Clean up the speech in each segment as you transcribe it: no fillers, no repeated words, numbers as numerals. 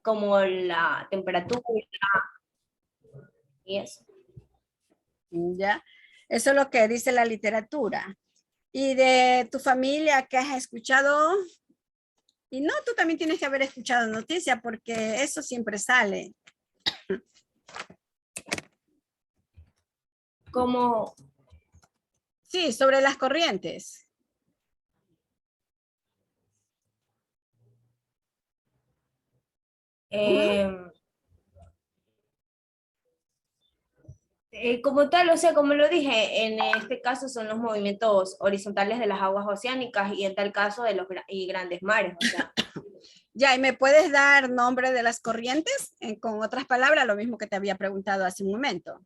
como la temperatura y eso. ¿Ya? Eso es lo que dice la literatura. ¿Y de tu familia qué has escuchado? Y no, tú también tienes que haber escuchado noticias porque eso siempre sale. Como, Sí, sobre las corrientes. Ujú. eh, como tal, o sea, como lo dije, en este caso son los movimientos horizontales de las aguas oceánicas y en tal caso de los grandes mares, o sea. Ya, ¿y me puedes dar nombre de las corrientes? Con otras palabras, lo mismo que te había preguntado hace un momento.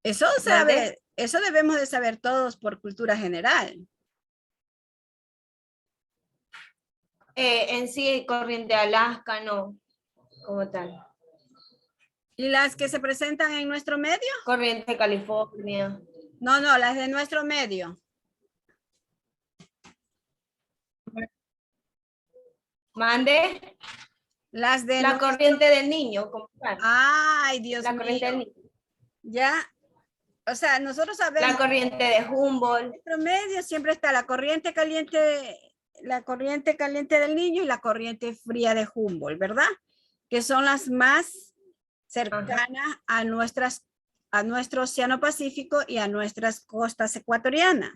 Eso ¿Mande? sabe, eso debemos de saber todos por cultura general. En sí, corriente Alaska, no, como tal. ¿Y las que se presentan en nuestro medio? Corriente California. No, no, las de nuestro medio. Mande. Las de La nuestro... corriente del niño, como tal. Ay, Dios La corriente del mío. niño. Ya, o sea, nosotros La sabemos corriente de Humboldt. nuestro medio siempre está la corriente caliente del Niño y la corriente fría de Humboldt, ¿verdad? Que son las más Ajá. cercanas a nuestro océano Pacífico y a nuestras costas ecuatorianas.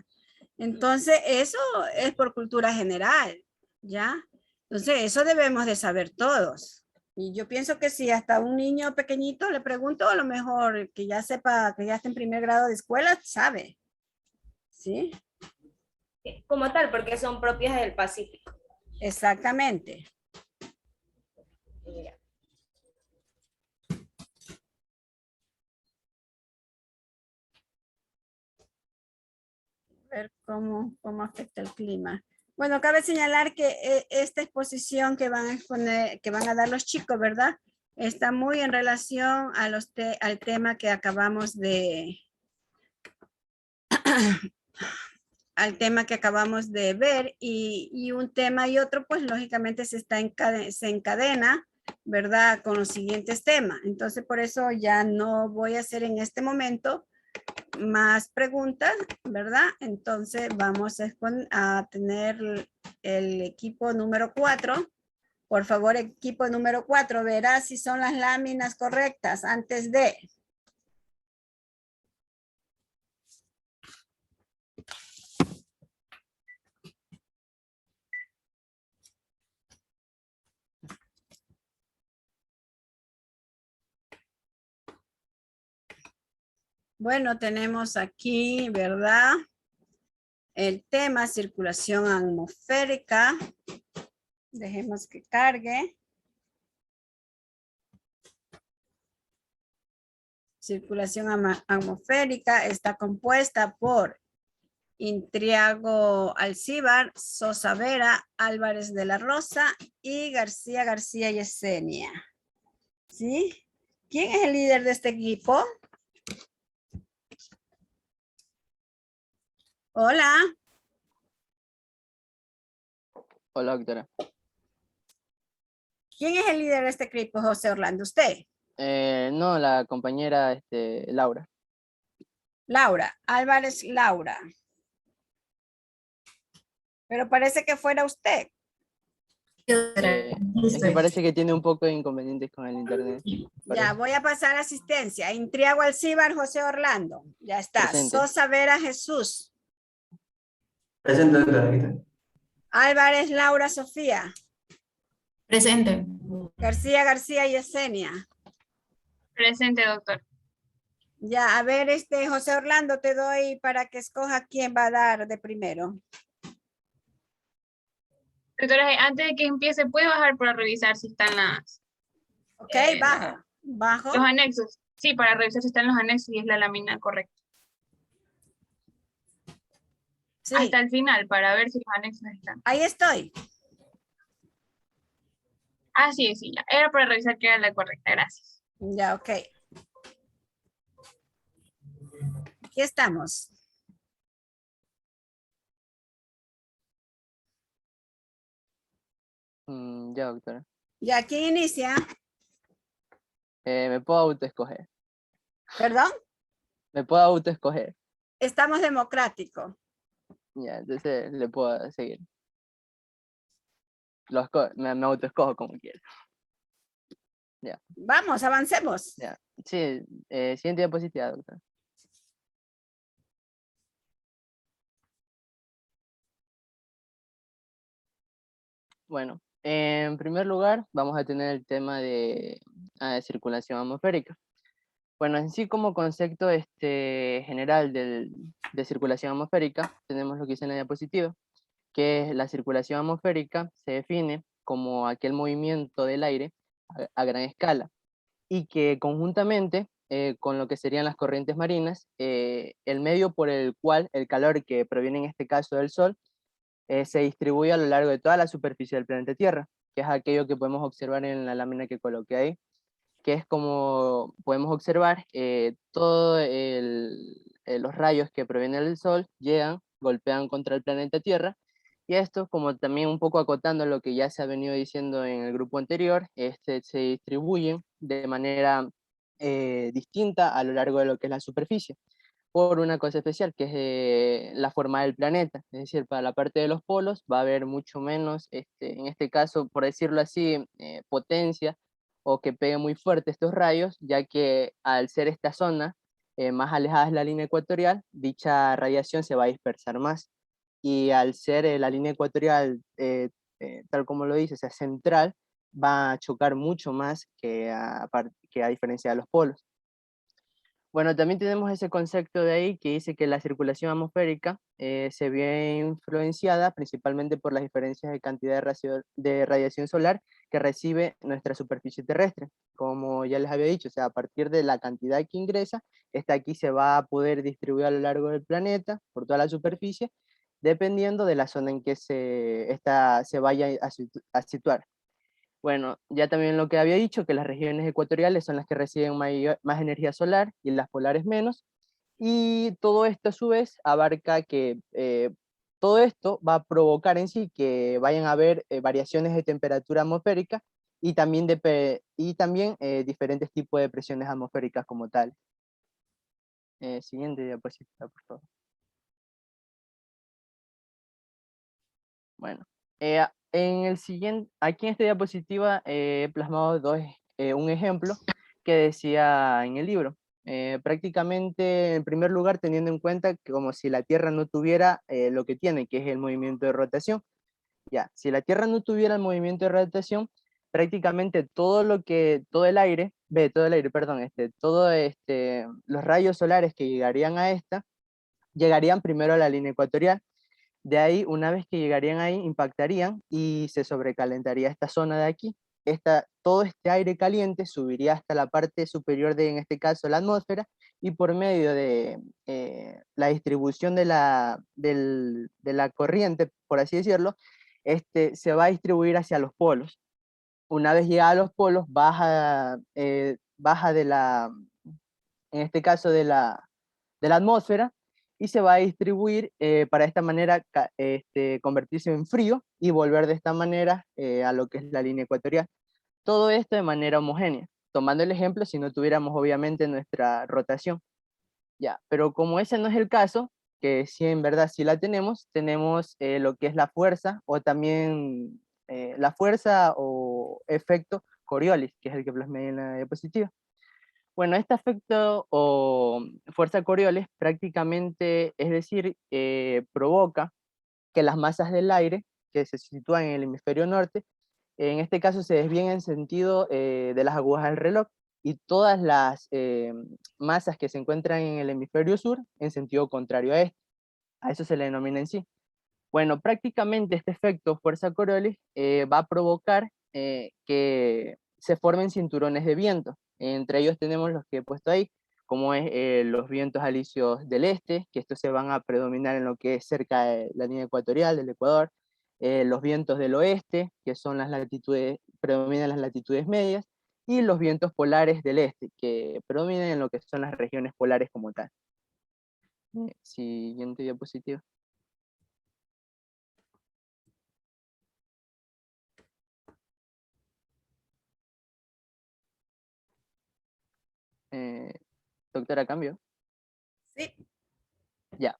Entonces, eso es por cultura general, ¿ya? Entonces, eso debemos de saber todos. Y yo pienso que si hasta un niño pequeñito le pregunto, a lo mejor que ya sepa, que ya esté en primer grado de escuela, sabe, ¿sí? Como tal, porque son propias del Pacífico. Exactamente. A ver cómo afecta el clima. Bueno, cabe señalar que esta exposición que van a exponer, que van a dar los chicos, ¿verdad? Está muy en relación a al tema que acabamos de, al tema que acabamos de ver y un tema y otro, pues lógicamente se encadena, ¿verdad? Con los siguientes temas. Entonces, por eso ya no voy a hacer en este momento más preguntas, ¿verdad? Entonces vamos a tener el equipo número 4. Por favor, equipo número 4, verá si son las láminas correctas antes de. Bueno, tenemos aquí, ¿verdad? El tema circulación atmosférica. Dejemos que cargue. Circulación atmosférica está compuesta por Intriago Alcíbar, Sosa Vera, Álvarez de la Rosa y García Yesenia. ¿Sí? ¿Quién es el líder de este equipo? Hola. Hola, doctora. ¿Quién es el líder de este equipo, José Orlando? ¿Usted? No, la compañera Laura. Laura. Álvarez Laura. Pero parece que fuera usted. Es que parece que tiene un poco de inconvenientes con el internet. Ya, voy a pasar asistencia. Intriago Alcíbar, José Orlando. Ya está. Presente. Sosa Vera Jesús. Presente, doctora. Álvarez Laura Sofía. Presente. García Yesenia. Presente, doctor. Ya, a ver, José Orlando, te doy para que escoja quién va a dar de primero. Doctora, antes de que empiece, ¿puede bajar para revisar si están Ok, bajo. Bajo. los anexos? Sí, para revisar si están los anexos y es la lámina correcta. Sí. Hasta el final, para ver si los anexos están. Ahí estoy. Ah, sí, ya. Era para revisar que era la correcta, gracias. Ya, ok. Aquí estamos. Ya, doctora. ¿Ya quién inicia? Me puedo autoescoger. ¿Perdón? Me puedo autoescoger. Estamos democráticos. Ya, entonces le puedo seguir. Me autoescojo como quiera. Ya, Vamos, avancemos. ya. Sí, siguiente diapositiva, doctora. Bueno, en primer lugar vamos a tener el tema de circulación atmosférica. Bueno, en sí como concepto general de circulación atmosférica, tenemos lo que dice en la diapositiva, que la circulación atmosférica se define como aquel movimiento del aire a gran escala y que conjuntamente con lo que serían las corrientes marinas, el medio por el cual el calor que proviene en este caso del Sol se distribuye a lo largo de toda la superficie del planeta Tierra, que es aquello que podemos observar en la lámina que coloqué ahí, que es como podemos observar todos los rayos que provienen del Sol llegan, golpean contra el planeta Tierra, y esto, como también un poco acotando lo que ya se ha venido diciendo en el grupo anterior, se distribuyen de manera distinta a lo largo de lo que es la superficie, por una cosa especial, que es la forma del planeta. Es decir, para la parte de los polos va a haber mucho menos, en este caso, por decirlo así, potencia o que pegue muy fuerte estos rayos, ya que al ser esta zona más alejada de la línea ecuatorial, dicha radiación se va a dispersar más. Y al ser la línea ecuatorial, tal como lo dice, o sea, central, va a chocar mucho más que a diferencia de los polos. Bueno, también tenemos ese concepto de ahí que dice que la circulación atmosférica se ve influenciada principalmente por las diferencias de cantidad de radiación solar que recibe nuestra superficie terrestre. Como ya les había dicho, o sea, a partir de la cantidad que ingresa, esta aquí se va a poder distribuir a lo largo del planeta, por toda la superficie, dependiendo de la zona en que esta se vaya a situar. Bueno, ya también lo que había dicho, que las regiones ecuatoriales son las que reciben más energía solar y las polares menos. Y todo esto a su vez abarca que todo esto va a provocar en sí que vayan a haber variaciones de temperatura atmosférica y también diferentes tipos de presiones atmosféricas como tal. Siguiente diapositiva, por favor. Bueno, aquí en esta diapositiva he plasmado un ejemplo que decía en el libro. Prácticamente, en primer lugar, teniendo en cuenta que como si la Tierra no tuviera lo que tiene, que es el movimiento de rotación. Ya, si la Tierra no tuviera el movimiento de rotación, prácticamente los rayos solares que llegarían a esta, llegarían primero a la línea ecuatorial. De ahí, una vez que llegarían ahí, impactarían y se sobrecalentaría esta zona de aquí. Todo este aire caliente subiría hasta la parte superior de, en este caso, la atmósfera, y por medio de la distribución de la corriente, por así decirlo, se va a distribuir hacia los polos. Una vez llegada a los polos, baja en este caso, de la atmósfera, y se va a distribuir para de esta manera convertirse en frío y volver de esta manera a lo que es la línea ecuatorial. Todo esto de manera homogénea, tomando el ejemplo si no tuviéramos obviamente nuestra rotación. Ya, pero como ese no es el caso, que sí en verdad sí la tenemos, tenemos lo que es la fuerza o también la fuerza o efecto Coriolis, que es el que plasmé en la diapositiva. Bueno, este efecto o fuerza Coriolis prácticamente, es decir, provoca que las masas del aire que se sitúan en el hemisferio norte, en este caso se desvíen en sentido de las agujas del reloj, y todas las masas que se encuentran en el hemisferio sur en sentido contrario a este. A eso se le denomina en sí. Bueno, prácticamente este efecto fuerza Coriolis va a provocar que se formen cinturones de viento. Entre ellos tenemos los que he puesto ahí, como es los vientos alisios del este, que estos se van a predominar en lo que es cerca de la línea ecuatorial del Ecuador, los vientos del oeste, que son predominan las latitudes medias, y los vientos polares del este, que predominan en lo que son las regiones polares como tal. Siguiente diapositiva. Doctora, ¿cambio? Sí. Ya.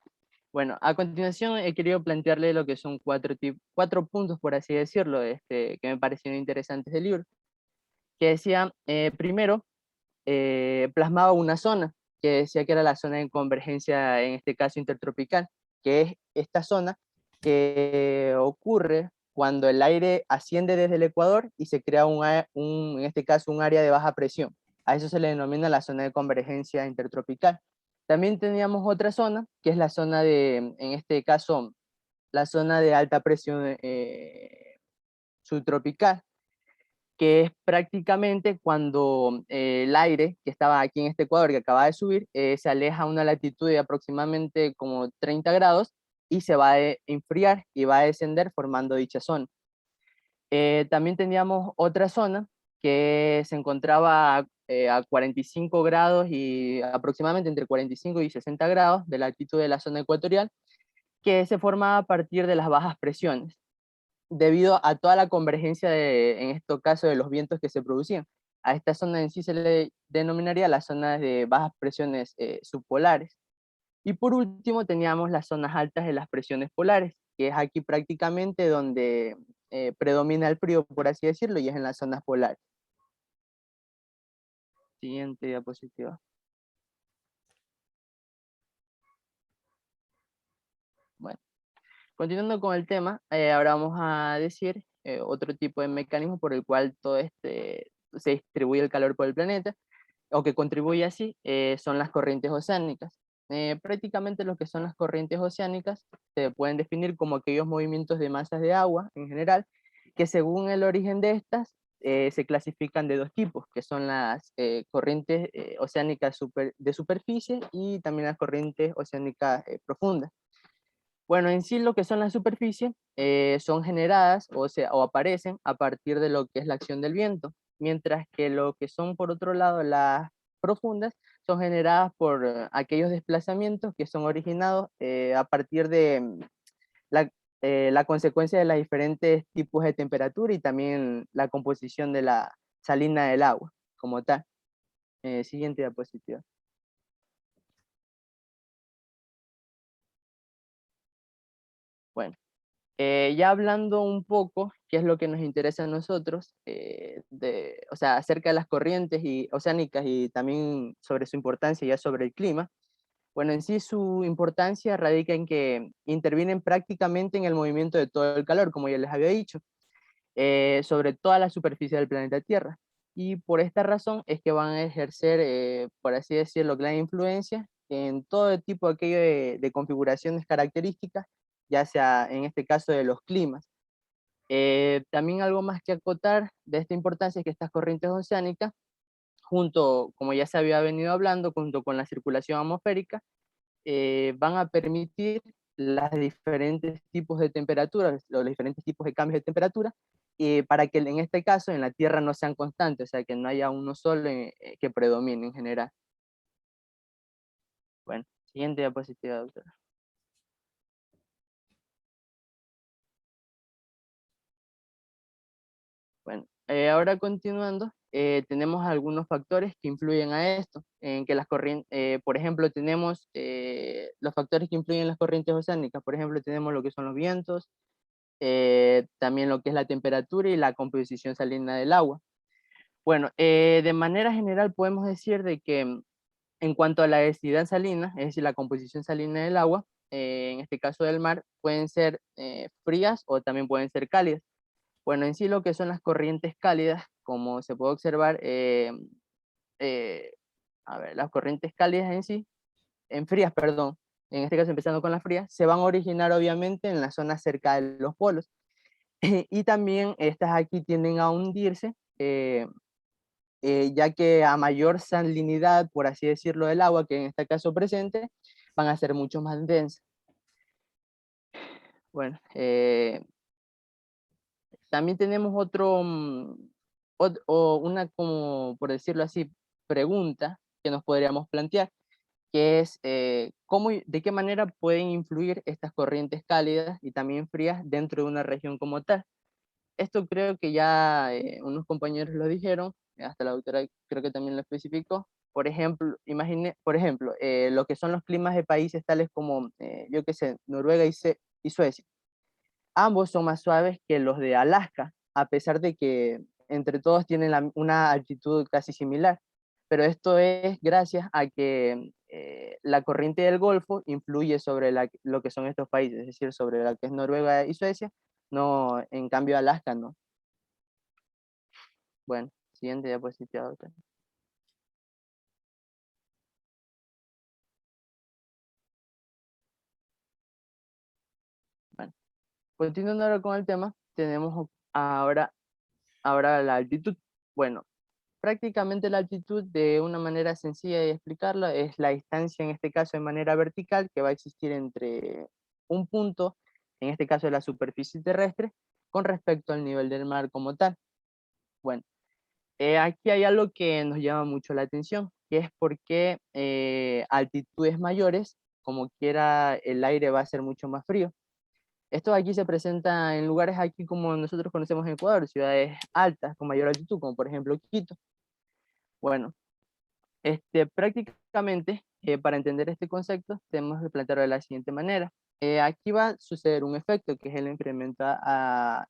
Bueno, a continuación he querido plantearle lo que son cuatro puntos, por así decirlo, que me parecieron interesantes del libro. Que decía, primero, plasmaba una zona, que decía que era la zona de convergencia, en este caso intertropical, que es esta zona que ocurre cuando el aire asciende desde el ecuador y se crea en este caso, un área de baja presión. A eso se le denomina la zona de convergencia intertropical. También teníamos otra zona, que es la zona de, en este caso, la zona de alta presión subtropical, que es prácticamente cuando el aire que estaba aquí en este ecuador, que acaba de subir, se aleja a una latitud de aproximadamente como 30 grados y se va a enfriar y va a descender formando dicha zona. También teníamos otra zona que se encontraba a 45 grados y aproximadamente entre 45 y 60 grados de la altitud de la zona ecuatorial, que se formaba a partir de las bajas presiones, debido a toda la convergencia en este caso de los vientos que se producían. A esta zona en sí se le denominaría las zonas de bajas presiones subpolares. Y por último teníamos las zonas altas de las presiones polares, que es aquí prácticamente donde predomina el frío, por así decirlo, y es en las zonas polares. Siguiente diapositiva. Bueno, continuando con el tema, ahora vamos a decir otro tipo de mecanismo por el cual todo se distribuye el calor por el planeta, o que contribuye así, son las corrientes oceánicas. Prácticamente lo que son las corrientes oceánicas se pueden definir como aquellos movimientos de masas de agua en general, que según el origen de estas, se clasifican de dos tipos, que son las corrientes oceánicas de superficie y también las corrientes oceánicas profundas. Bueno, en sí lo que son las superficies son generadas o aparecen a partir de lo que es la acción del viento, mientras que lo que son por otro lado las profundas son generadas por aquellos desplazamientos que son originados a partir de la, la consecuencia de los diferentes tipos de temperatura y también la composición de la salina del agua como tal. Siguiente diapositiva. Bueno. Ya hablando un poco, qué es lo que nos interesa a nosotros, o sea, acerca de las corrientes oceánicas y también sobre su importancia ya sobre el clima. Bueno, en sí su importancia radica en que intervienen prácticamente en el movimiento de todo el calor, como ya les había dicho, sobre toda la superficie del planeta Tierra. Y por esta razón es que van a ejercer, por así decirlo, gran influencia en todo tipo aquello de configuraciones características, ya sea en este caso de los climas. También algo más que acotar de esta importancia es que estas corrientes oceánicas, junto, como ya se había venido hablando, junto con la circulación atmosférica, van a permitir los diferentes tipos de temperaturas, los diferentes tipos de cambios de temperatura, para que en este caso en la Tierra no sean constantes, o sea, que no haya uno solo que predomine en general. Bueno, siguiente diapositiva, doctora. Bueno, ahora continuando, tenemos algunos factores que influyen a esto, en que las corrientes, por ejemplo, tenemos los factores que influyen en las corrientes oceánicas, por ejemplo, tenemos lo que son los vientos, también lo que es la temperatura y la composición salina del agua. Bueno, de manera general podemos decir de que en cuanto a la densidad salina, es decir, la composición salina del agua, en este caso del mar, pueden ser frías o también pueden ser cálidas. Bueno, en sí lo que son las corrientes cálidas, como se puede observar, eh, a ver, las corrientes cálidas en sí, en frías, perdón, en este caso empezando con las frías, se van a originar obviamente en la zona cerca de los polos. Y también estas aquí tienden a hundirse, ya que a mayor salinidad, por así decirlo, del agua, que en este caso presente, van a ser mucho más densas. Bueno, también tenemos otro, o una, como por decirlo así, pregunta que nos podríamos plantear, que es de qué manera pueden influir estas corrientes cálidas y también frías dentro de una región como tal. Esto creo que ya unos compañeros lo dijeron, hasta la doctora creo que también lo especificó, por ejemplo, lo que son los climas de países tales como, yo qué sé, Noruega y Suecia. Ambos son más suaves que los de Alaska, a pesar de que entre todos tienen una altitud casi similar. Pero esto es gracias a que la corriente del Golfo influye sobre lo que son estos países, es decir, sobre la que es Noruega y Suecia, no, en cambio Alaska no. Bueno, siguiente diapositiva, doctor. Bueno, continuando ahora con el tema, tenemos ahora la altitud. Bueno, prácticamente la altitud, de una manera sencilla de explicarla, es la distancia, en este caso de manera vertical, que va a existir entre un punto, en este caso de la superficie terrestre, con respecto al nivel del mar como tal. Bueno, aquí hay algo que nos llama mucho la atención, que es porque altitudes mayores, como quiera, el aire va a ser mucho más frío. Esto aquí se presenta en lugares aquí como nosotros conocemos en Ecuador, ciudades altas con mayor altitud, como por ejemplo Quito. Bueno, prácticamente, para entender este concepto, tenemos que plantearlo de la siguiente manera. Aquí va a suceder un efecto, que es el incremento,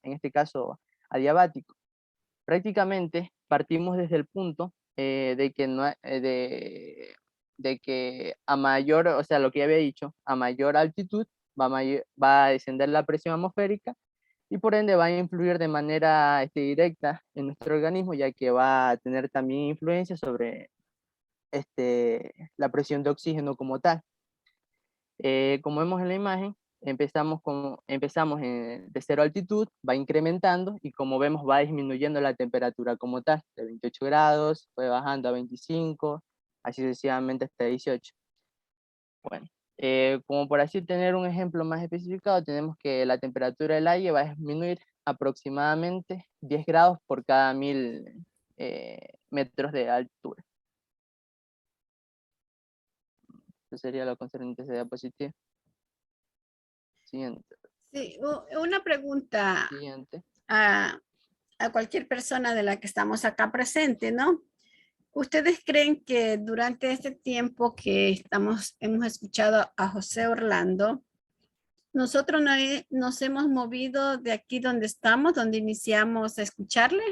en este caso, adiabático. Prácticamente, partimos desde el punto de que, de que a mayor, o sea, lo que ya había dicho, a mayor altitud va a descender la presión atmosférica y por ende va a influir de manera directa en nuestro organismo, ya que va a tener también influencia sobre la presión de oxígeno como tal. Como vemos en la imagen, empezamos de cero altitud, va incrementando y como vemos va disminuyendo la temperatura como tal, de 28 grados, fue bajando a 25, así sucesivamente hasta 18. Bueno, como por así tener un ejemplo más especificado, tenemos que la temperatura del aire va a disminuir aproximadamente 10 grados por cada 1000 metros de altura. Eso sería lo concerniente a esa diapositiva. Siguiente. Sí, una pregunta Siguiente. a cualquier persona de la que estamos acá presente, ¿no? ¿Ustedes creen que durante este tiempo que hemos escuchado a José Orlando, nosotros nos hemos movido de aquí donde estamos, donde iniciamos a escucharle?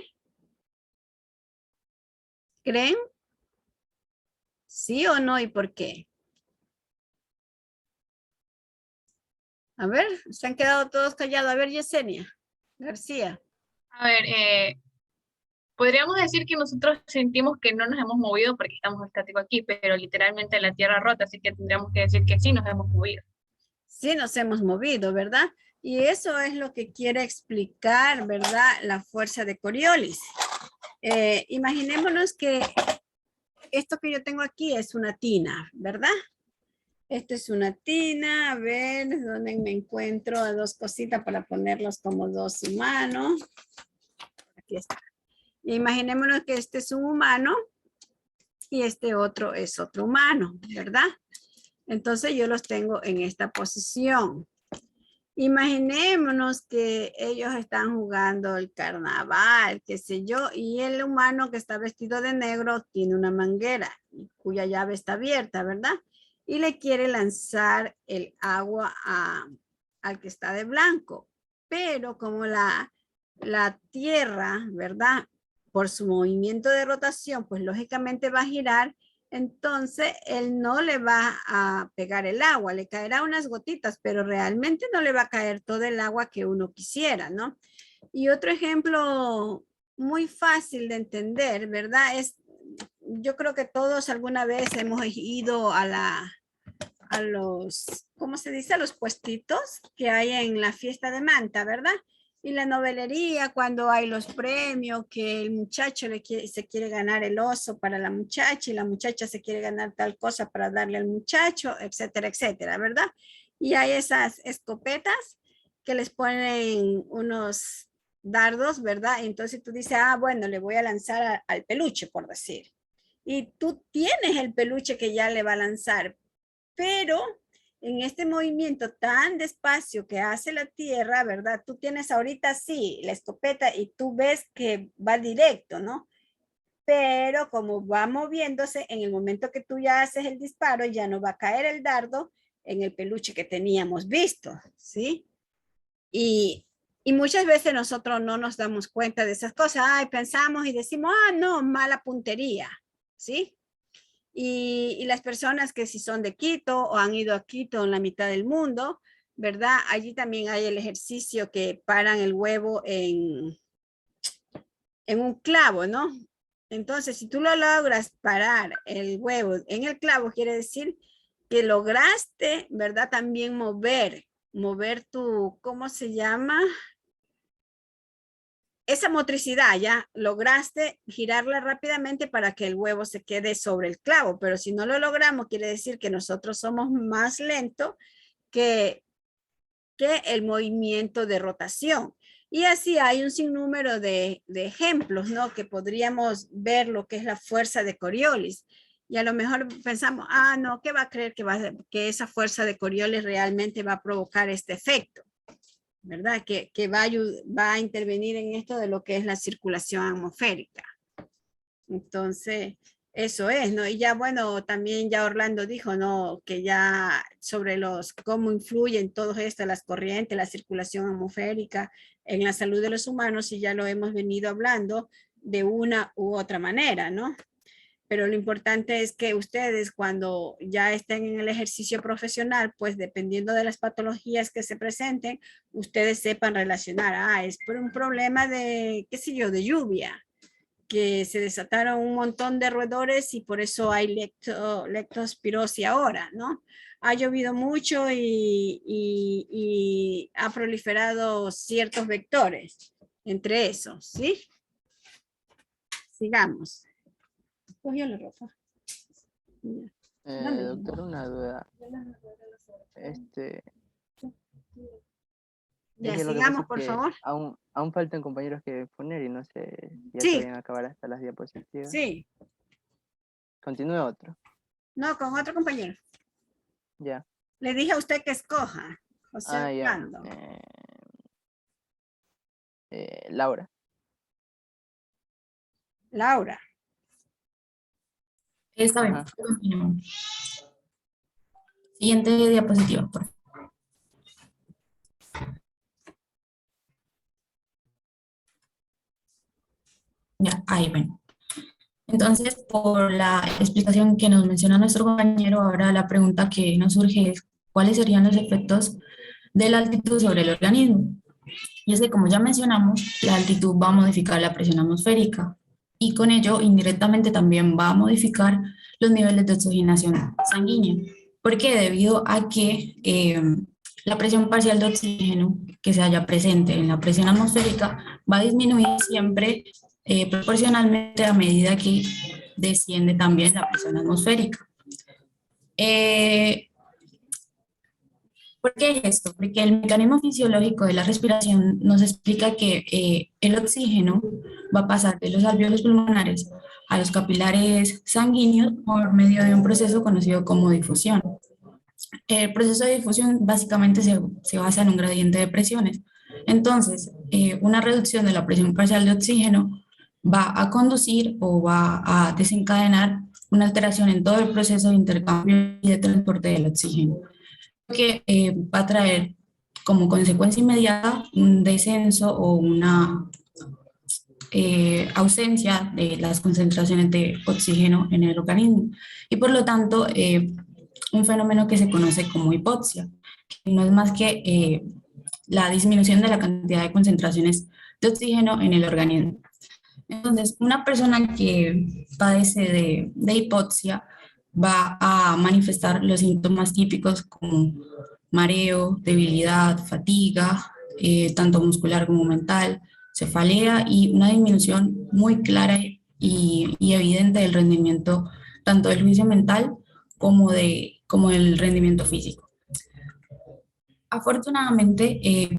¿Creen? ¿Sí o no? ¿Y por qué? A ver, se han quedado todos callados. A ver, Yesenia García. A ver, podríamos decir que nosotros sentimos que no nos hemos movido porque estamos estáticos aquí, pero literalmente la tierra rota, así que tendríamos que decir que sí nos hemos movido. Sí, nos hemos movido, ¿verdad? Y eso es lo que quiere explicar, ¿verdad? La fuerza de Coriolis. Imaginémonos que esto que yo tengo aquí es una tina, ¿verdad? Esto es una tina, a ver, ¿dónde me encuentro? A dos cositas para ponerlos como dos humanos. Aquí está. Imaginémonos que este es un humano y este otro es otro humano, ¿verdad? Entonces yo los tengo en esta posición. Imaginémonos que ellos están jugando el carnaval, qué sé yo, y el humano que está vestido de negro tiene una manguera cuya llave está abierta, ¿verdad? Y le quiere lanzar el agua al que está de blanco. Pero como la tierra, ¿verdad? Por su movimiento de rotación, pues lógicamente va a girar. Entonces, él no le va a pegar el agua, le caerá unas gotitas, pero realmente no le va a caer todo el agua que uno quisiera, ¿no? Y otro ejemplo muy fácil de entender, ¿verdad? Yo creo que todos alguna vez hemos ido a los, ¿cómo se dice? A los puestitos que hay en la fiesta de Manta, ¿verdad? Y la novelería, cuando hay los premios, que el muchacho se quiere ganar el oso para la muchacha y la muchacha se quiere ganar tal cosa para darle al muchacho, etcétera, etcétera, ¿verdad? Y hay esas escopetas que les ponen unos dardos, ¿verdad? Entonces tú dices, ah, bueno, le voy a lanzar al peluche, por decir. Y tú tienes el peluche que ya le va a lanzar, pero en este movimiento tan despacio que hace la Tierra, ¿verdad? Tú tienes ahorita sí la escopeta y tú ves que va directo, ¿no? pero como va moviéndose, en el momento que tú ya haces el disparo, ya no va a caer el dardo en el peluche que teníamos visto, ¿sí? Y muchas veces nosotros no nos damos cuenta de esas cosas. Ay, pensamos y decimos, ah, no, mala puntería, ¿sí? Y las personas que si son de Quito o han ido a Quito en la mitad del mundo, ¿verdad? Allí también hay el ejercicio que paran el huevo en un clavo, ¿no? Entonces, si tú lo logras parar el huevo en el clavo, quiere decir que lograste, ¿verdad? También mover tu, ¿cómo se llama? Esa motricidad, ya lograste girarla rápidamente para que el huevo se quede sobre el clavo, pero si no lo logramos, quiere decir que nosotros somos más lentos que el movimiento de rotación. Y así hay un sinnúmero de ejemplos, ¿no? Que podríamos ver lo que es la fuerza de Coriolis. Y a lo mejor pensamos, ah, no, ¿qué va a creer que esa fuerza de Coriolis realmente va a provocar este efecto? ¿Verdad? Que va a intervenir en esto de lo que es la circulación atmosférica. Entonces, eso es, ¿no? Y ya, bueno, también ya Orlando dijo, ¿no? Que ya sobre cómo influyen todo esto, las corrientes, la circulación atmosférica en la salud de los humanos, y ya lo hemos venido hablando de una u otra manera, ¿no? Pero lo importante es que ustedes cuando ya estén en el ejercicio profesional, pues dependiendo de las patologías que se presenten, ustedes sepan relacionar, ah, es por un problema de, qué sé yo, de lluvia, que se desataron un montón de roedores y por eso hay leptospirosis ahora, ¿no? Ha llovido mucho y ha proliferado ciertos vectores entre esos, ¿sí? Sigamos. Cogió la ropa. Doctor, una duda. Ya, Es que lo que sigamos, pasa por es que favor. aún faltan compañeros que poner y no sé si ya Sí. se vayan a acabar hasta las diapositivas. Sí. Continúe otro. No, con otro compañero. Ya. Le dije a usted que escoja. José Ya. Orlando. Laura. Laura. Está bien. Ajá. Continuamos. Siguiente diapositiva, por favor. Ya, ahí ven. Entonces, por la explicación que nos menciona nuestro compañero, ahora la pregunta que nos surge es, ¿cuáles serían los efectos de la altitud sobre el organismo? Y es que, como ya mencionamos, la altitud va a modificar la presión atmosférica y con ello, indirectamente, también va a modificar los niveles de oxigenación sanguínea. ¿Por qué? Debido a que la presión parcial de oxígeno que se haya presente en la presión atmosférica va a disminuir siempre proporcionalmente a medida que desciende también la presión atmosférica. ¿Por qué es esto? Porque el mecanismo fisiológico de la respiración nos explica que el oxígeno va a pasar de los alvéolos pulmonares a los capilares sanguíneos por medio de un proceso conocido como difusión. El proceso de difusión básicamente se basa en un gradiente de presiones. Entonces, una reducción de la presión parcial de oxígeno va a conducir o va a desencadenar una alteración en todo el proceso de intercambio y de transporte del oxígeno, que va a traer como consecuencia inmediata un descenso o una ausencia de las concentraciones de oxígeno en el organismo y por lo tanto un fenómeno que se conoce como hipoxia, que no es más que la disminución de la cantidad de concentraciones de oxígeno en el organismo. Entonces, una persona que padece de hipoxia va a manifestar los síntomas típicos como mareo, debilidad, fatiga, tanto muscular como mental, cefalea y una disminución muy clara y evidente del rendimiento tanto del juicio mental como del rendimiento físico. Afortunadamente,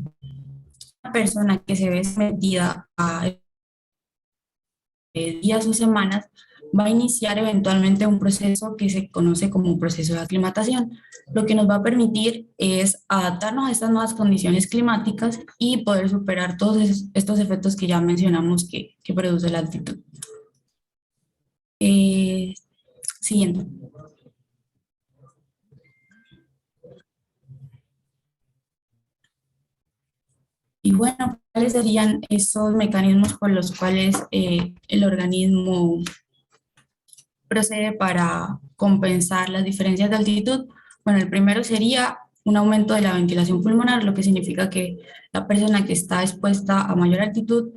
una persona que se ve sometida a días o semanas va a iniciar eventualmente un proceso que se conoce como un proceso de aclimatación, lo que nos va a permitir es adaptarnos a estas nuevas condiciones climáticas y poder superar todos estos efectos que ya mencionamos que produce la altitud. Siguiente. Y bueno, ¿cuáles serían esos mecanismos por los cuales el organismo procede para compensar las diferencias de altitud? Bueno, el primero sería un aumento de la ventilación pulmonar, lo que significa que la persona que está expuesta a mayor altitud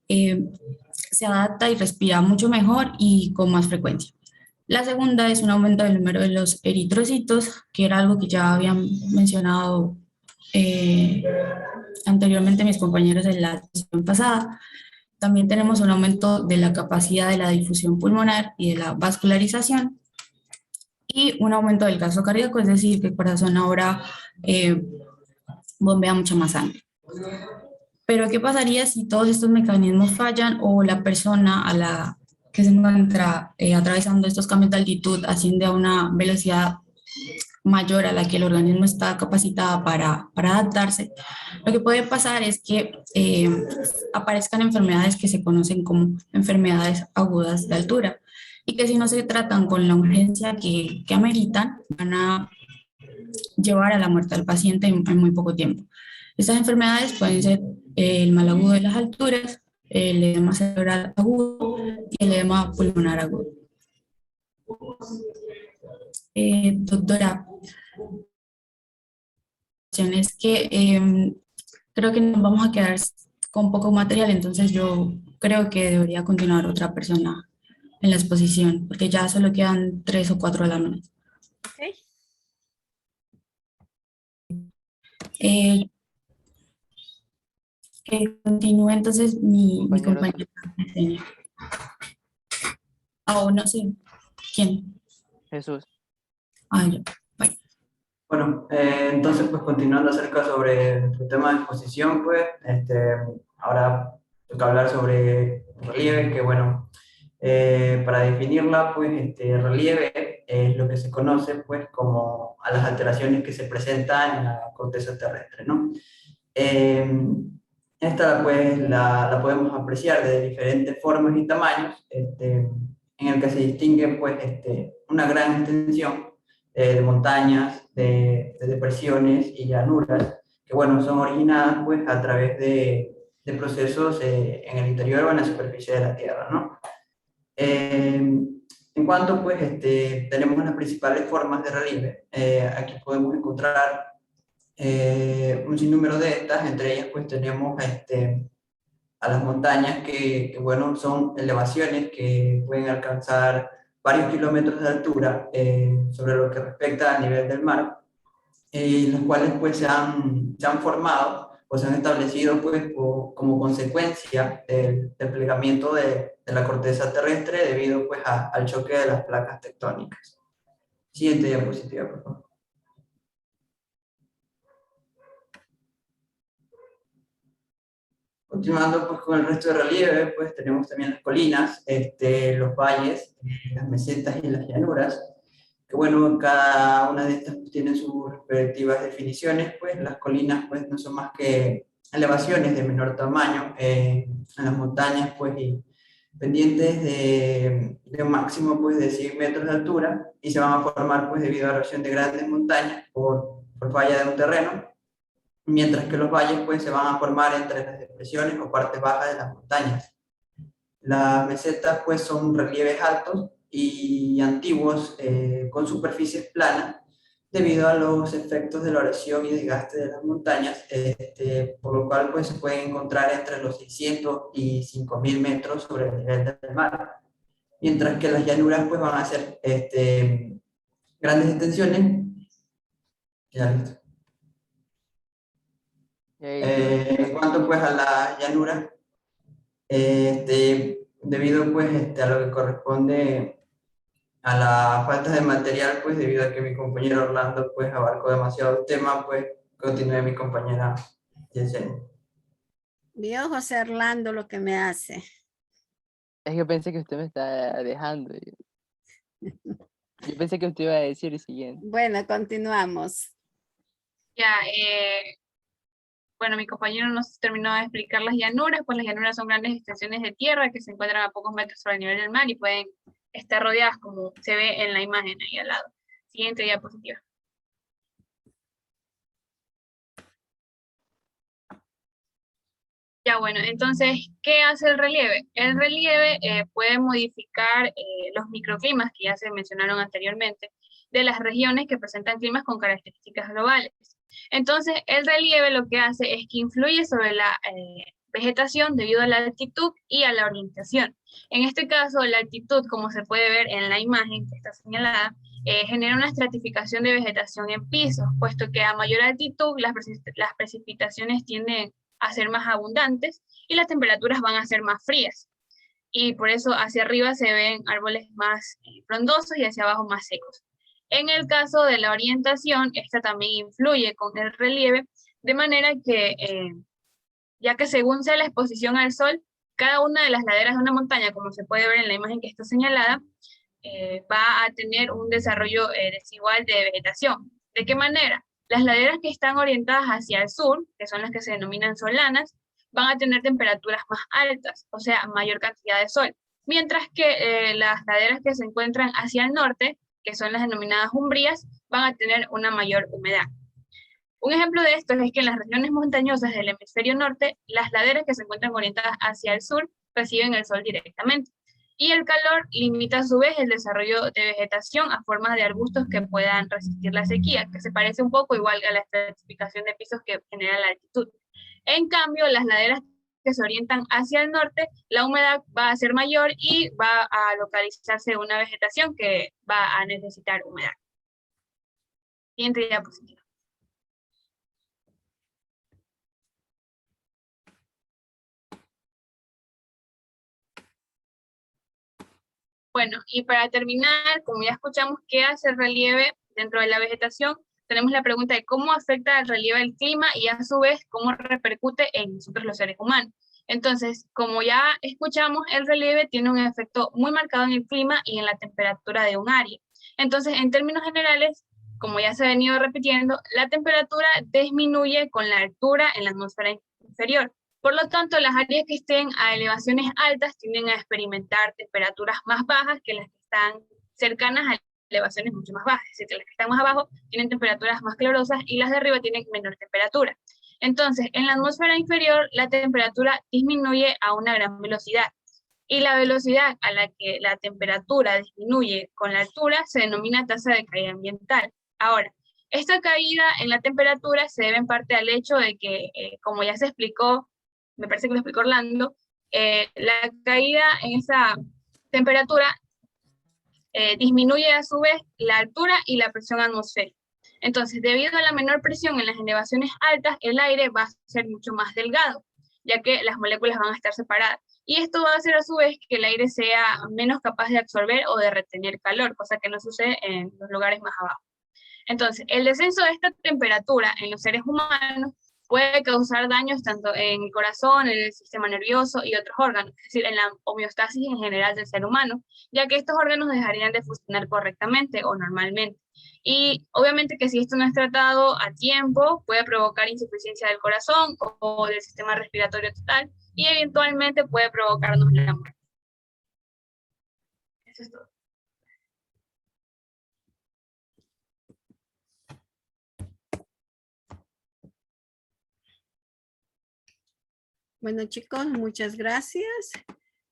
se adapta y respira mucho mejor y con más frecuencia. La segunda es un aumento del número de los eritrocitos, que era algo que ya habían mencionado anteriormente mis compañeros en la sesión pasada. También tenemos un aumento de la capacidad de la difusión pulmonar y de la vascularización y un aumento del gasto cardíaco, es decir, que el corazón ahora bombea mucha más sangre. Pero ¿qué pasaría si todos estos mecanismos fallan o la persona a la que se encuentra atravesando estos cambios de altitud asciende a una velocidad mayor a la que el organismo está capacitado para adaptarse? Lo que puede pasar es que aparezcan enfermedades que se conocen como enfermedades agudas de altura y que si no se tratan con la urgencia que ameritan, van a llevar a la muerte al paciente en muy poco tiempo. Estas enfermedades pueden ser el mal agudo de las alturas, el edema cerebral agudo y el edema pulmonar agudo. Doctora, es que creo que nos vamos a quedar con poco material, entonces yo creo que debería continuar otra persona en la exposición, porque ya solo quedan 3 o 4 láminas. Ok. Que continúe entonces mi Compañero compañera. O no sé, ¿quién? Jesús. Ah, yo. Bye. Bueno, entonces pues continuando acerca sobre el tema de exposición, pues ahora toca hablar sobre relieve, que bueno, para definirla, pues relieve es lo que se conoce pues como a las alteraciones que se presentan en la corteza terrestre, ¿no? Esta pues la podemos apreciar de diferentes formas y tamaños, en el que se distingue pues una gran extensión de montañas, de depresiones y llanuras, que bueno, son originadas pues a través de procesos en el interior o en la superficie de la Tierra, ¿no? En cuanto pues tenemos las principales formas de relieve, aquí podemos encontrar un sinnúmero de estas, entre ellas pues tenemos a las montañas bueno, son elevaciones que pueden alcanzar varios kilómetros de altura sobre lo que respecta al nivel del mar, las cuales pues se han formado o se han establecido pues como consecuencia del plegamiento de la corteza terrestre debido pues al choque de las placas tectónicas. Siguiente diapositiva, por favor. Continuando pues, con el resto de relieve, pues tenemos también las colinas, los valles, las mesetas y las llanuras, que bueno, cada una de estas pues, tiene sus respectivas definiciones, pues las colinas pues no son más que elevaciones de menor tamaño en las montañas, pues y pendientes de un máximo pues de 100 metros de altura y se van a formar pues debido a la erosión de grandes montañas por falla de un terreno, mientras que los valles pues, se van a formar entre las depresiones o partes bajas de las montañas. Las mesetas pues, son relieves altos y antiguos con superficies planas debido a los efectos de la erosión y desgaste de las montañas, por lo cual pues, se pueden encontrar entre los 600 y 5000 metros sobre el nivel del mar, mientras que las llanuras pues, van a ser grandes extensiones. Ya listo. En cuanto pues a la llanura, debido pues a lo que corresponde a la falta de material, pues debido a que mi compañero Orlando pues abarcó demasiado el tema, pues continúe mi compañera Yesenia. Vio José Orlando lo que me hace. Es que pensé que usted me está dejando. Yo pensé que usted iba a decir el siguiente. Bueno, continuamos. Ya, bueno, mi compañero nos terminó de explicar las llanuras, pues las llanuras son grandes extensiones de tierra que se encuentran a pocos metros sobre el nivel del mar y pueden estar rodeadas como se ve en la imagen ahí al lado. Siguiente diapositiva. Ya bueno, entonces, ¿qué hace el relieve? El relieve puede modificar los microclimas que ya se mencionaron anteriormente de las regiones que presentan climas con características globales. Entonces, el relieve lo que hace es que influye sobre la vegetación debido a la altitud y a la orientación. En este caso, la altitud, como se puede ver en la imagen que está señalada, genera una estratificación de vegetación en pisos, puesto que a mayor altitud las precipitaciones tienden a ser más abundantes y las temperaturas van a ser más frías. Y por eso hacia arriba se ven árboles más frondosos y hacia abajo más secos. En el caso de la orientación, esta también influye con el relieve, de manera que, ya que según sea la exposición al sol, cada una de las laderas de una montaña, como se puede ver en la imagen que está señalada, va a tener un desarrollo desigual de vegetación. ¿De qué manera? Las laderas que están orientadas hacia el sur, que son las que se denominan solanas, van a tener temperaturas más altas, o sea, mayor cantidad de sol. Mientras que las laderas que se encuentran hacia el norte, que son las denominadas umbrías, van a tener una mayor humedad. Un ejemplo de esto es que en las regiones montañosas del hemisferio norte, las laderas que se encuentran orientadas hacia el sur reciben el sol directamente. Y el calor limita a su vez el desarrollo de vegetación a formas de arbustos que puedan resistir la sequía, que se parece un poco igual a la estratificación de pisos que genera la altitud. En cambio, las laderas que se orientan hacia el norte, la humedad va a ser mayor y va a localizarse una vegetación que va a necesitar humedad. Siguiente diapositiva. Bueno, y para terminar, como ya escuchamos qué hace el relieve dentro de la vegetación, tenemos la pregunta de cómo afecta el relieve al clima y a su vez cómo repercute en nosotros los seres humanos. Entonces, como ya escuchamos, el relieve tiene un efecto muy marcado en el clima y en la temperatura de un área. Entonces, en términos generales, como ya se ha venido repitiendo, la temperatura disminuye con la altura en la atmósfera inferior. Por lo tanto, las áreas que estén a elevaciones altas tienden a experimentar temperaturas más bajas que las que están cercanas a elevaciones mucho más bajas. Es decir, que las que están más abajo tienen temperaturas más calurosas y las de arriba tienen menor temperatura. Entonces, en la atmósfera inferior, la temperatura disminuye a una gran velocidad. Y la velocidad a la que la temperatura disminuye con la altura se denomina tasa de caída ambiental. Ahora, esta caída en la temperatura se debe en parte al hecho de que, como ya se explicó, me parece que lo explicó Orlando, la caída en esa temperatura disminuye a su vez la altura y la presión atmosférica. Entonces, debido a la menor presión en las elevaciones altas, el aire va a ser mucho más delgado, ya que las moléculas van a estar separadas. Y esto va a hacer a su vez que el aire sea menos capaz de absorber o de retener calor, cosa que no sucede en los lugares más abajo. Entonces, el descenso de esta temperatura en los seres humanos puede causar daños tanto en el corazón, en el sistema nervioso y otros órganos, es decir, en la homeostasis en general del ser humano, ya que estos órganos dejarían de funcionar correctamente o normalmente. Y obviamente que si esto no es tratado a tiempo, puede provocar insuficiencia del corazón o del sistema respiratorio total, y eventualmente puede provocarnos la muerte. Eso es todo. Bueno, chicos, muchas gracias.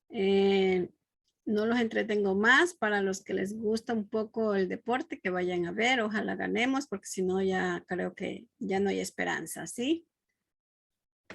No los entretengo más. Para los que les gusta un poco el deporte, que vayan a ver. Ojalá ganemos, porque si no ya creo que ya no hay esperanza, ¿sí?